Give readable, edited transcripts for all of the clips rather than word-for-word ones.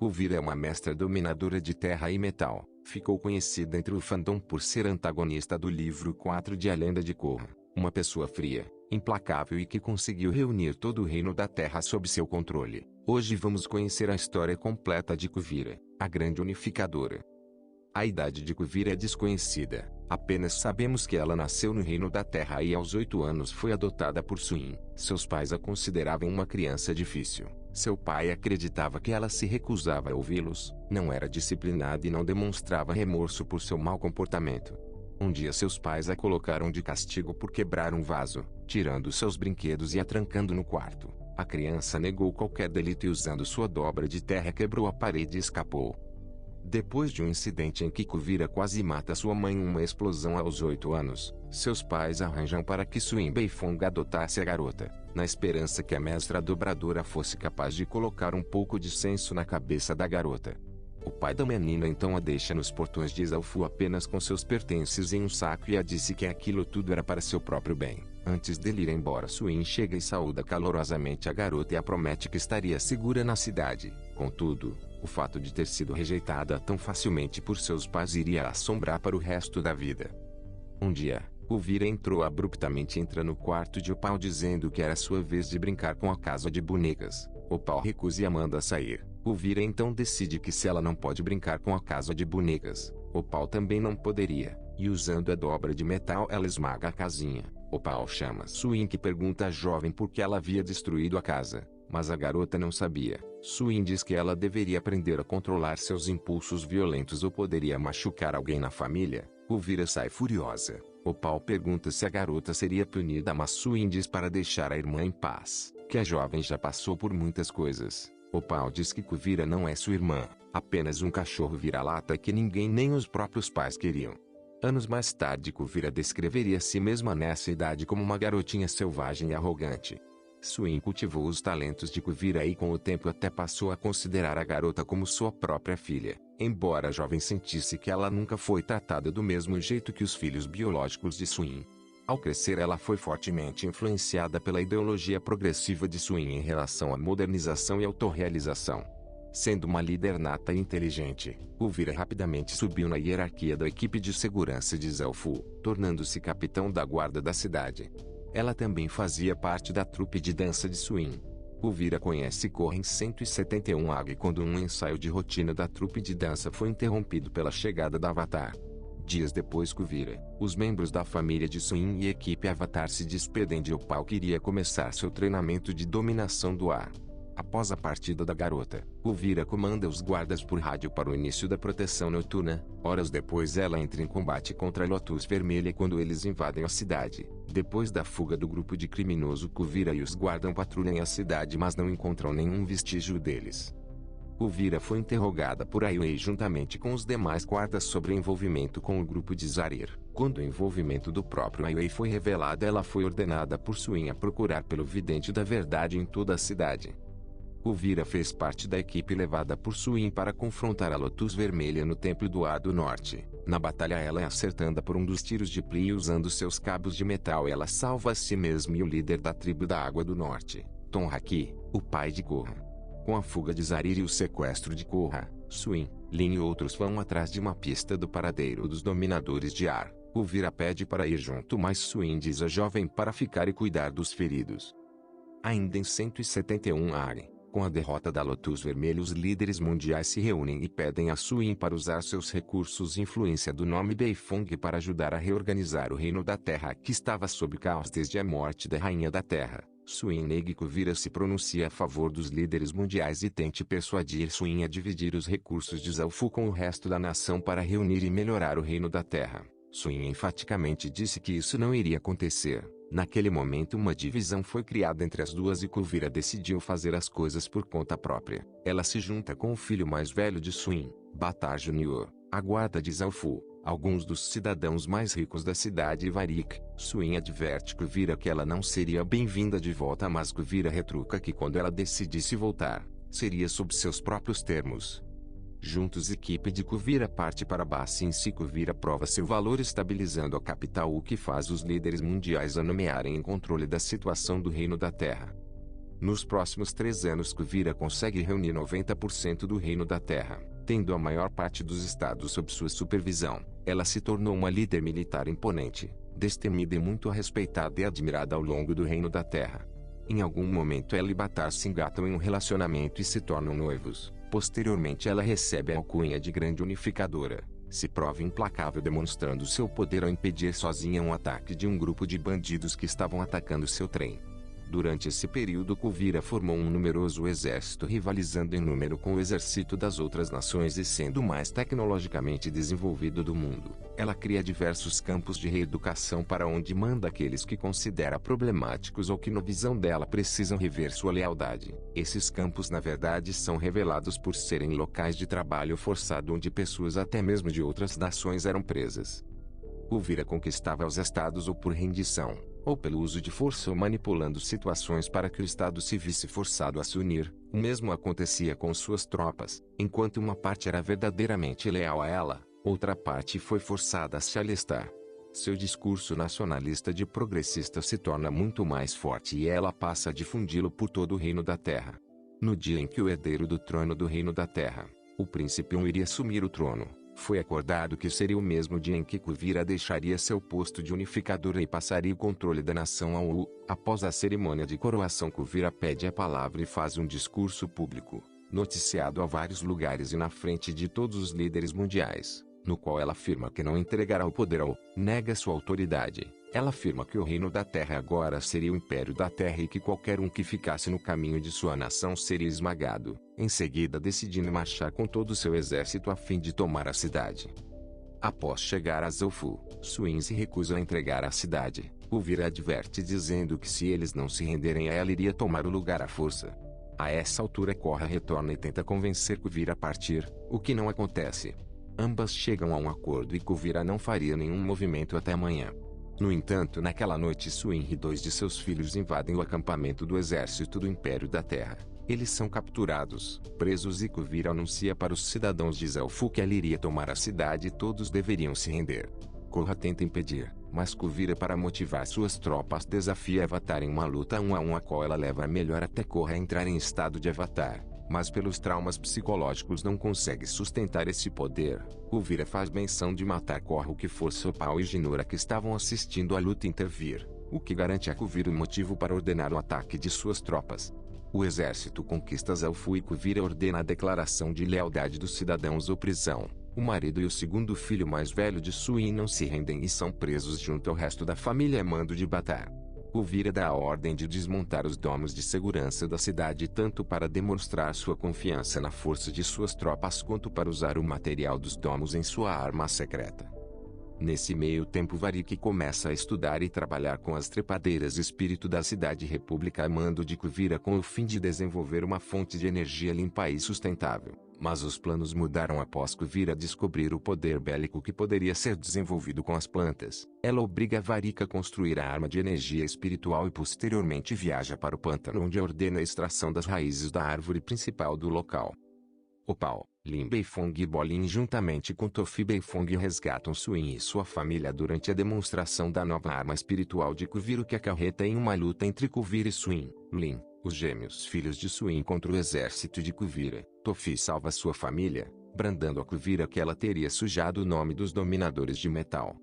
Kuvira é uma mestra dominadora de terra e metal. Ficou conhecida entre o fandom por ser antagonista do livro 4 de A Lenda de Korra. Uma pessoa fria, implacável e que conseguiu reunir todo o reino da terra sob seu controle. Hoje vamos conhecer a história completa de Kuvira, a grande unificadora. A idade de Kuvira é desconhecida. Apenas sabemos que ela nasceu no reino da terra e aos 8 anos foi adotada por Suin. Seus pais a consideravam uma criança difícil. Seu pai acreditava que ela se recusava a ouvi-los, não era disciplinada e não demonstrava remorso por seu mau comportamento. Um dia seus pais a colocaram de castigo por quebrar um vaso, tirando seus brinquedos e a trancando no quarto. A criança negou qualquer delito e usando sua dobra de terra quebrou a parede e escapou. Depois de um incidente em que Kuvira quase mata sua mãe em uma explosão aos 8 anos, seus pais arranjam para que Suin Beifong adotasse a garota, na esperança que a mestra dobradora fosse capaz de colocar um pouco de senso na cabeça da garota. O pai da menina então a deixa nos portões de Zalfu apenas com seus pertences em um saco e a disse que aquilo tudo era para seu próprio bem. Antes dele ir embora, Suin chega e saúda calorosamente a garota e a promete que estaria segura na cidade. Contudo, o fato de ter sido rejeitada tão facilmente por seus pais iria a assombrar para o resto da vida. Um dia, Kuvira entrou abruptamente no quarto de Opal dizendo que era sua vez de brincar com a casa de bonecas. Opal recusa e a manda sair. Kuvira então decide que se ela não pode brincar com a casa de bonecas, Opal também não poderia, e usando a dobra de metal ela esmaga a casinha. Opal chama Suin que pergunta à jovem por que ela havia destruído a casa, mas a garota não sabia. Suin diz que ela deveria aprender a controlar seus impulsos violentos ou poderia machucar alguém na família. Kuvira sai furiosa. Opal pergunta se a garota seria punida, mas Suin diz para deixar a irmã em paz, que a jovem já passou por muitas coisas. Opal diz que Kuvira não é sua irmã, apenas um cachorro vira-lata que ninguém nem os próprios pais queriam. Anos mais tarde, Kuvira descreveria a si mesma nessa idade como uma garotinha selvagem e arrogante. Suin cultivou os talentos de Kuvira e com o tempo até passou a considerar a garota como sua própria filha, embora a jovem sentisse que ela nunca foi tratada do mesmo jeito que os filhos biológicos de Suin. Ao crescer, ela foi fortemente influenciada pela ideologia progressiva de Suin em relação à modernização e autorrealização. Sendo uma líder nata e inteligente, Kuvira rapidamente subiu na hierarquia da equipe de segurança de Zalfu, tornando-se capitão da guarda da cidade. Ela também fazia parte da trupe de dança de Suin. Kuvira conhece Korra em 171 AG quando um ensaio de rotina da trupe de dança foi interrompido pela chegada da Avatar. Dias depois, Kuvira, os membros da família de Suin e a equipe Avatar se despedem de Opal que iria começar seu treinamento de dominação do ar. Após a partida da garota, Kuvira comanda os guardas por rádio para o início da proteção noturna. Horas depois ela entra em combate contra a Lotus Vermelha quando eles invadem a cidade. Depois da fuga do grupo de criminoso, Kuvira e os guardas patrulham a cidade mas não encontram nenhum vestígio deles. Kuvira foi interrogada por Aiwei juntamente com os demais guardas sobre envolvimento com o grupo de Zarir. Quando o envolvimento do próprio Aiwei foi revelado, ela foi ordenada por Suin a procurar pelo vidente da verdade em toda a cidade. Kuvira fez parte da equipe levada por Suin para confrontar a Lotus Vermelha no Templo do Ar do Norte. Na batalha, ela é acertada por um dos tiros de Pli e usando seus cabos de metal ela salva a si mesma e o líder da tribo da Água do Norte, Tonraki, o pai de Korra. Com a fuga de Zarir e o sequestro de Korra, Suin, Lin e outros vão atrás de uma pista do paradeiro dos dominadores de ar. Kuvira pede para ir junto, mas Suin diz à jovem para ficar e cuidar dos feridos. Ainda em 171 AG, com a derrota da Lotus Vermelha, os líderes mundiais se reúnem e pedem a Suin para usar seus recursos e influência do nome Beifong para ajudar a reorganizar o reino da Terra que estava sob caos desde a morte da Rainha da Terra. Suin nega e Kuvira se pronuncia a favor dos líderes mundiais e tente persuadir Suin a dividir os recursos de Zalfu com o resto da nação para reunir e melhorar o reino da Terra. Suin enfaticamente disse que isso não iria acontecer. Naquele momento uma divisão foi criada entre as duas e Kuvira decidiu fazer as coisas por conta própria. Ela se junta com o filho mais velho de Suin, Bata Jr., a guarda de Zalfu, alguns dos cidadãos mais ricos da cidade e Varik. Suin adverte Kuvira que ela não seria bem-vinda de volta, mas Kuvira retruca que quando ela decidisse voltar, seria sob seus próprios termos. Juntos, a equipe de Kuvira parte para Bassin. Kuvira prova seu valor estabilizando a capital, o que faz os líderes mundiais a nomearem em controle da situação do Reino da Terra. Nos próximos 3 anos Kuvira consegue reunir 90% do reino da Terra, tendo a maior parte dos estados sob sua supervisão. Ela se tornou uma líder militar imponente, destemida e muito respeitada e admirada ao longo do reino da Terra. Em algum momento ela e Batar se engatam em um relacionamento e se tornam noivos. Posteriormente ela recebe a alcunha de Grande Unificadora. Se prova implacável demonstrando seu poder ao impedir sozinha um ataque de um grupo de bandidos que estavam atacando seu trem. Durante esse período Kuvira formou um numeroso exército rivalizando em número com o exército das outras nações e sendo o mais tecnologicamente desenvolvido do mundo. Ela cria diversos campos de reeducação para onde manda aqueles que considera problemáticos ou que na visão dela precisam rever sua lealdade. Esses campos na verdade são revelados por serem locais de trabalho forçado onde pessoas até mesmo de outras nações eram presas. Kuvira conquistava os estados ou por rendição, ou pelo uso de força ou manipulando situações para que o Estado se visse forçado a se unir. O mesmo acontecia com suas tropas. Enquanto uma parte era verdadeiramente leal a ela, outra parte foi forçada a se alistar. Seu discurso nacionalista de progressista se torna muito mais forte e ela passa a difundi-lo por todo o reino da Terra. No dia em que o herdeiro do trono do reino da Terra, o príncipe Um, iria assumir o trono, foi acordado que seria o mesmo dia em que Kuvira deixaria seu posto de unificadora e passaria o controle da nação ao U. Após a cerimônia de coroação Kuvira pede a palavra e faz um discurso público, noticiado a vários lugares e na frente de todos os líderes mundiais, no qual ela afirma que não entregará o poder ao, nega sua autoridade. Ela afirma que o reino da Terra agora seria o império da Terra e que qualquer um que ficasse no caminho de sua nação seria esmagado, em seguida decidindo marchar com todo o seu exército a fim de tomar a cidade. Após chegar a Zoufu, Suin se recusa a entregar a cidade. Kuvira adverte dizendo que se eles não se renderem a ela iria tomar o lugar à força. A essa altura Korra retorna e tenta convencer Kuvira a partir, o que não acontece. Ambas chegam a um acordo e Kuvira não faria nenhum movimento até amanhã. No entanto, naquela noite Suin e 2 de seus filhos invadem o acampamento do exército do Império da Terra. Eles são capturados, presos e Kuvira anuncia para os cidadãos de Zoufu que ela iria tomar a cidade e todos deveriam se render. Korra tenta impedir, mas Kuvira, para motivar suas tropas, desafia Avatar em uma luta 1 a 1 a qual ela leva a melhor até Korra entrar em estado de Avatar. Mas pelos traumas psicológicos não consegue sustentar esse poder. Kuvira faz menção de matar Korra, o que força Opal e Jinora que estavam assistindo a luta intervir, o que garante a Kuvira o motivo para ordenar o ataque de suas tropas. O exército conquista Zoufu e Kuvira ordena a declaração de lealdade dos cidadãos ou prisão. O marido e o segundo filho mais velho de Suin não se rendem e são presos junto ao resto da família a mando de Batar. Kuvira dá a ordem de desmontar os domos de segurança da cidade tanto para demonstrar sua confiança na força de suas tropas quanto para usar o material dos domos em sua arma secreta. Nesse meio tempo Varrick começa a estudar e trabalhar com as trepadeiras espírito da cidade república a mando de Kuvira com o fim de desenvolver uma fonte de energia limpa e sustentável. Mas os planos mudaram após Kuvira descobrir o poder bélico que poderia ser desenvolvido com as plantas. Ela obriga Varrick a construir a arma de energia espiritual e posteriormente viaja para o pântano onde ordena a extração das raízes da árvore principal do local. Opal, Lin Beifong e Bolin juntamente com Tofi Beifong resgatam Suin e sua família durante a demonstração da nova arma espiritual de Kuvira que acarreta em uma luta entre Kuvira e Suin. Lin, os gêmeos filhos de Suin contra o exército de Kuvira. Tofi salva sua família, brandando a Kuvira que ela teria sujado o nome dos dominadores de metal.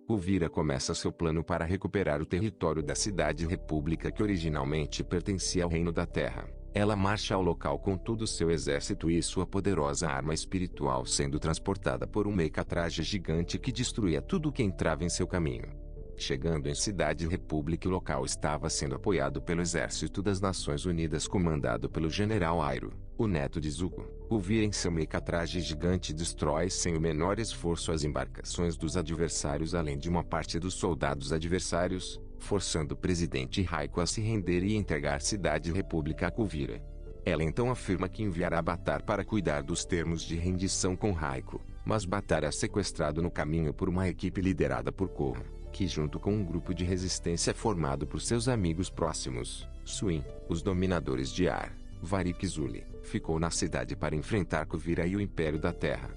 Kuvira começa seu plano para recuperar o território da cidade república que originalmente pertencia ao Reino da Terra. Ela marcha ao local com todo o seu exército e sua poderosa arma espiritual sendo transportada por um meca-traje gigante que destruía tudo que entrava em seu caminho. Chegando em Cidade República, o local estava sendo apoiado pelo Exército das Nações Unidas comandado pelo General Airo, o neto de Zuko. Kuvira em seu meca-traje gigante destrói sem o menor esforço as embarcações dos adversários além de uma parte dos soldados adversários, forçando o presidente Raiko a se render e entregar Cidade República a Kuvira. Ela então afirma que enviará Batar para cuidar dos termos de rendição com Raiko, mas Batar é sequestrado no caminho por uma equipe liderada por Korra, que junto com um grupo de resistência formado por seus amigos próximos, Suin, os dominadores de Ar, Varrick e Zuli, ficou na cidade para enfrentar Kuvira e o Império da Terra.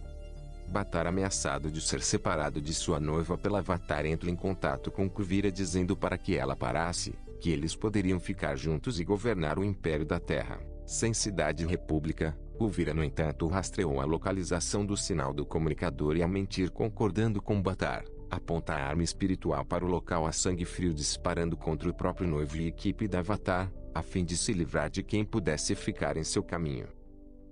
Batar, ameaçado de ser separado de sua noiva pela Avatar, entra em contato com Kuvira dizendo para que ela parasse, que eles poderiam ficar juntos e governar o Império da Terra, sem cidade-república. Kuvira, no entanto, rastreou a localização do sinal do comunicador e, a mentir concordando com Bataar, aponta a arma espiritual para o local a sangue frio, disparando contra o próprio noivo e equipe da Avatar, a fim de se livrar de quem pudesse ficar em seu caminho.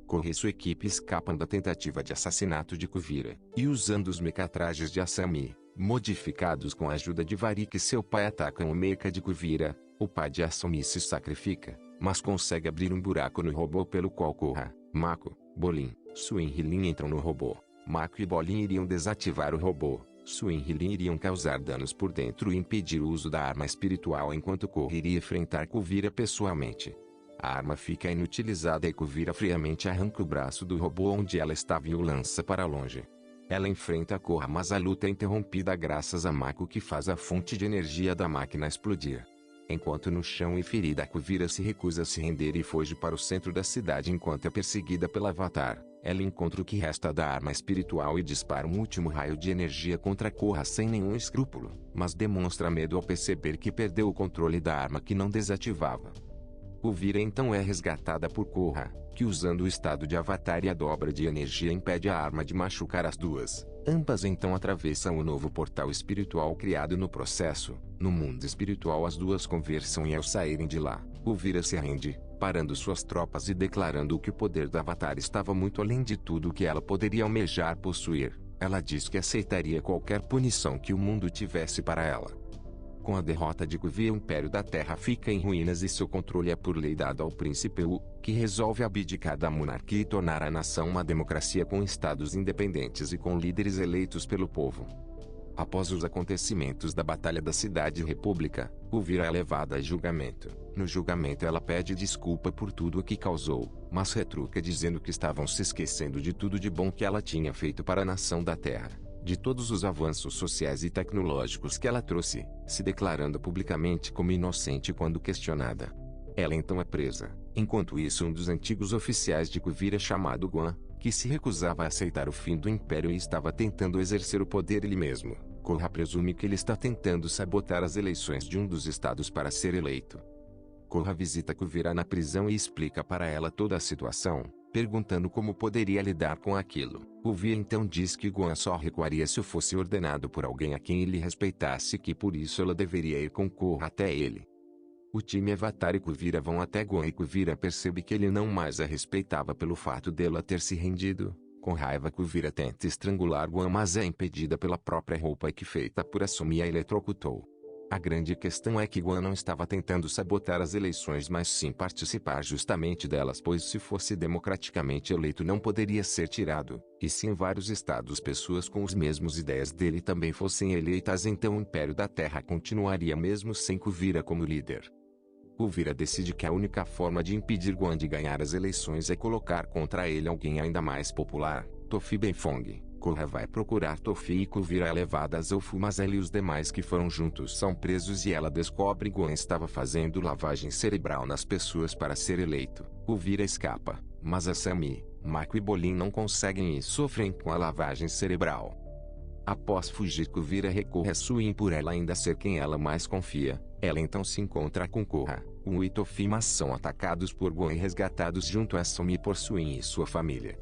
Korra e sua equipe escapam da tentativa de assassinato de Kuvira, e usando os mecatrajes de Asami, modificados com a ajuda de Varrick e seu pai, atacam o mecha de Kuvira. O pai de Asami se sacrifica, mas consegue abrir um buraco no robô pelo qual Korra, Mako, Bolin, Suen e Lin entram no robô. Mako e Bolin iriam desativar o robô. Suen e Lin iriam causar danos por dentro e impedir o uso da arma espiritual, enquanto Korra iria enfrentar Kuvira pessoalmente. A arma fica inutilizada e Kuvira friamente arranca o braço do robô onde ela estava e o lança para longe. Ela enfrenta Korra, mas a luta é interrompida graças a Mako, que faz a fonte de energia da máquina explodir. Enquanto no chão e ferida, Kuvira se recusa a se render e foge para o centro da cidade enquanto é perseguida pela Avatar. Ela encontra o que resta da arma espiritual e dispara um último raio de energia contra Korra sem nenhum escrúpulo, mas demonstra medo ao perceber que perdeu o controle da arma que não desativava. Kuvira então é resgatada por Korra, que, usando o estado de Avatar e a dobra de energia, impede a arma de machucar as duas. Ambas então atravessam o novo portal espiritual criado no processo. No mundo espiritual, as duas conversam e, ao saírem de lá, Kuvira se rende, parando suas tropas e declarando que o poder do Avatar estava muito além de tudo o que ela poderia almejar possuir. Ela diz que aceitaria qualquer punição que o mundo tivesse para ela. Com a derrota de Kuvira, o Império da Terra fica em ruínas e seu controle é por lei dado ao Príncipe Wu, que resolve abdicar da monarquia e tornar a nação uma democracia com estados independentes e com líderes eleitos pelo povo. Após os acontecimentos da Batalha da Cidade-República, Kuvira é levada a julgamento. No julgamento, ela pede desculpa por tudo o que causou, mas retruca dizendo que estavam se esquecendo de tudo de bom que ela tinha feito para a nação da Terra, de todos os avanços sociais e tecnológicos que ela trouxe, se declarando publicamente como inocente quando questionada. Ela então é presa. Enquanto isso, um dos antigos oficiais de Kuvira, chamado Guan, que se recusava a aceitar o fim do Império e estava tentando exercer o poder ele mesmo, Korra presume que ele está tentando sabotar as eleições de um dos estados para ser eleito. Korra visita Kuvira na prisão e explica para ela toda a situação, perguntando como poderia lidar com aquilo. Kuvira então diz que Guan só recuaria se fosse ordenado por alguém a quem ele respeitasse e que por isso ela deveria ir com Korra até ele. O time Avatar e Kuvira vão até Guan e Kuvira percebe que ele não mais a respeitava pelo fato dela ter se rendido. Com raiva, Kuvira tenta estrangular Guan, mas é impedida pela própria roupa que, feita por Asumi, a eletrocutou. A grande questão é que Guan não estava tentando sabotar as eleições, mas sim participar justamente delas, pois se fosse democraticamente eleito não poderia ser tirado, e se em vários estados pessoas com as mesmas ideias dele também fossem eleitas, então o Império da Terra continuaria mesmo sem Kuvira como líder. Kuvira decide que a única forma de impedir Guan de ganhar as eleições é colocar contra ele alguém ainda mais popular, Tofi Benfong. Korra vai procurar Tofi e Kuvira é levada a Zoufu, mas ela e os demais que foram juntos são presos e ela descobre que Guan estava fazendo lavagem cerebral nas pessoas para ser eleito. Kuvira escapa, mas Asami, Mako e Bolin não conseguem e sofrem com a lavagem cerebral. Após fugir, Kuvira recorre a Suen por ela ainda ser quem ela mais confia. Ela então se encontra com Korra, e Tofi, mas são atacados por Guan e resgatados junto a Asumi por Suen e sua família.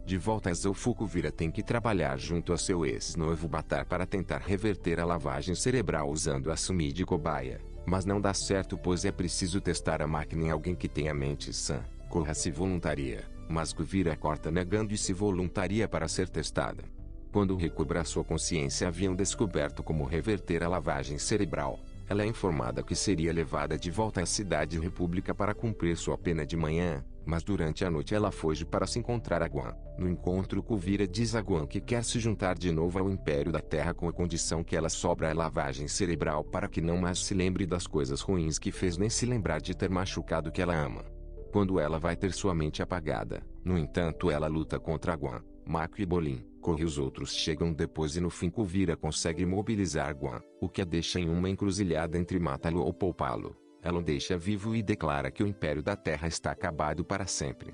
De volta a Zoufu, Kuvira tem que trabalhar junto a seu ex-noivo Bataar para tentar reverter a lavagem cerebral usando Asumi de cobaia, mas não dá certo pois é preciso testar a máquina em alguém que tenha mente sã. Korra se voluntaria, mas Kuvira corta negando e se voluntaria para ser testada. Quando recobra sua consciência, haviam descoberto como reverter a lavagem cerebral. Ela é informada que seria levada de volta à Cidade-República para cumprir sua pena de manhã, mas durante a noite ela foge para se encontrar a Guan. No encontro, Kuvira diz a Guan que quer se juntar de novo ao Império da Terra com a condição que ela sobra a lavagem cerebral para que não mais se lembre das coisas ruins que fez nem se lembrar de ter machucado que ela ama. Quando ela vai ter sua mente apagada, no entanto, ela luta contra Guan, Mako e Bolin. Korra e os outros chegam depois e no fim Kuvira consegue mobilizar Guan, o que a deixa em uma encruzilhada entre matá-lo ou poupá-lo. Ela o deixa vivo e declara que o Império da Terra está acabado para sempre.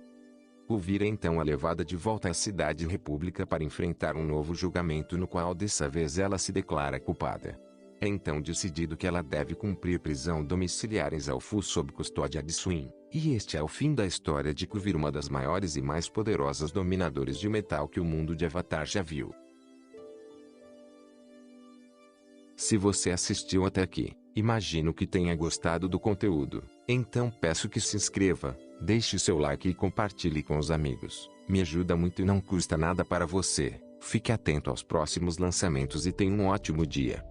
Kuvira então é levada de volta à Cidade-República para enfrentar um novo julgamento no qual dessa vez ela se declara culpada. É então decidido que ela deve cumprir prisão domiciliar em Zaofu sob custódia de Suin. E este é o fim da história de Kuvir, uma das maiores e mais poderosas dominadoras de metal que o mundo de Avatar já viu. Se você assistiu até aqui, imagino que tenha gostado do conteúdo. Então peço que se inscreva, deixe seu like e compartilhe com os amigos. Me ajuda muito e não custa nada para você. Fique atento aos próximos lançamentos e tenha um ótimo dia.